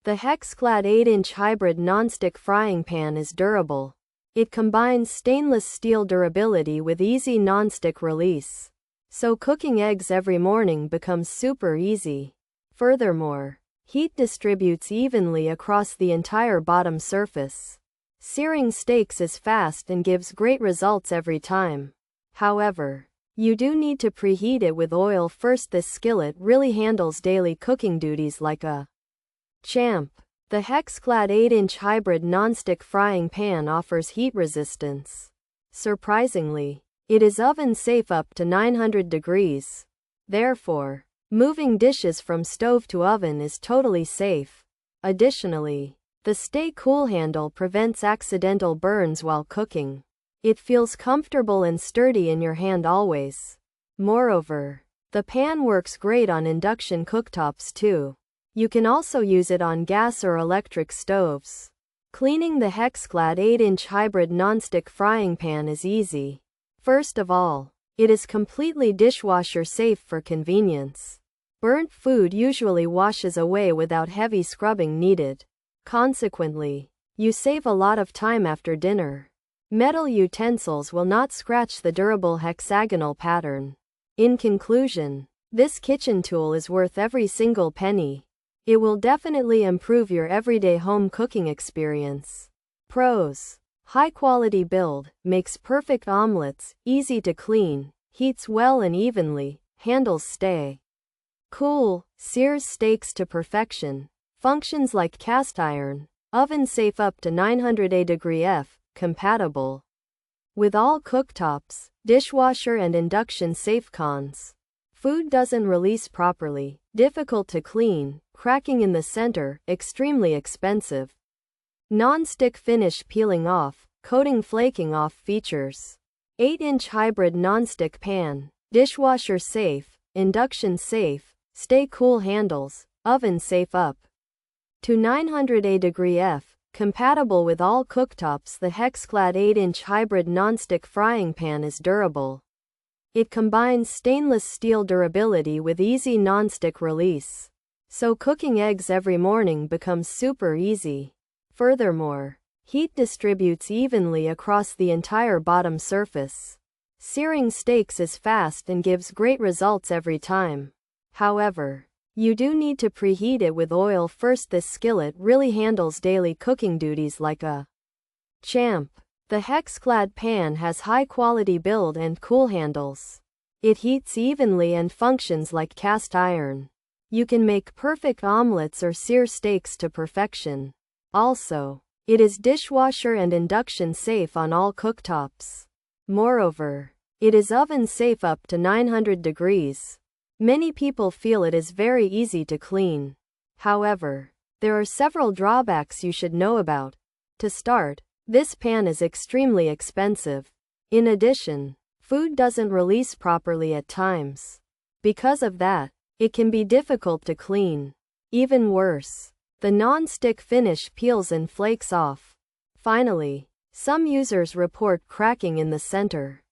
The HexClad 8-inch Hybrid Nonstick Frying Pan is durable. It combines stainless steel durability with easy nonstick release, so cooking eggs every morning becomes super easy. Furthermore, heat distributes evenly across the entire bottom surface. Searing steaks is fast and gives great results every time. However, you do need to preheat it with oil first. This skillet really handles daily cooking duties like a champ. The HexClad 8-inch Hybrid Nonstick Frying Pan offers heat resistance. Surprisingly, it is oven safe up to 900 degrees. Therefore, moving dishes from stove to oven is totally safe. Additionally, the Stay Cool handle prevents accidental burns while cooking. It feels comfortable and sturdy in your hand always. Moreover, the pan works great on induction cooktops too. You can also use it on gas or electric stoves. Cleaning the HexClad 8-inch Hybrid Nonstick Frying Pan is easy. First of all, it is completely dishwasher safe for convenience. Burnt food usually washes away without heavy scrubbing needed. Consequently, you save a lot of time after dinner. Metal utensils will not scratch the durable hexagonal pattern. In conclusion, this kitchen tool is worth every single penny. It will definitely improve your everyday home cooking experience. Pros: high quality build, makes perfect omelets, easy to clean, heats well and evenly, handles stay cool, sears steaks to perfection, functions like cast iron, oven safe up to 900 degree F, compatible with all cooktops, dishwasher and induction safe. Cons: food doesn't release properly, difficult to clean, cracking in the center, extremely expensive. Non-stick finish peeling off, coating flaking off. Features: 8-inch Hybrid Nonstick Pan, dishwasher safe, induction safe, stay cool handles, oven safe up to 900 degree F, compatible with all cooktops. The HexClad 8-inch Hybrid Nonstick Frying Pan is durable. It combines stainless steel durability with easy nonstick release, so cooking eggs every morning becomes super easy. Furthermore, heat distributes evenly across the entire bottom surface. Searing steaks is fast and gives great results every time. However, you do need to preheat it with oil first. This skillet really handles daily cooking duties like a champ. The HexClad pan has high-quality build and cool handles. It heats evenly and functions like cast iron. You can make perfect omelets or sear steaks to perfection. Also, it is dishwasher and induction safe on all cooktops. Moreover, it is oven safe up to 900 degrees. Many people feel it is very easy to clean. However, there are several drawbacks you should know about. To start, this pan is extremely expensive. In addition, food doesn't release properly at times. Because of that, it can be difficult to clean. Even worse, the non-stick finish peels and flakes off. Finally, some users report cracking in the center.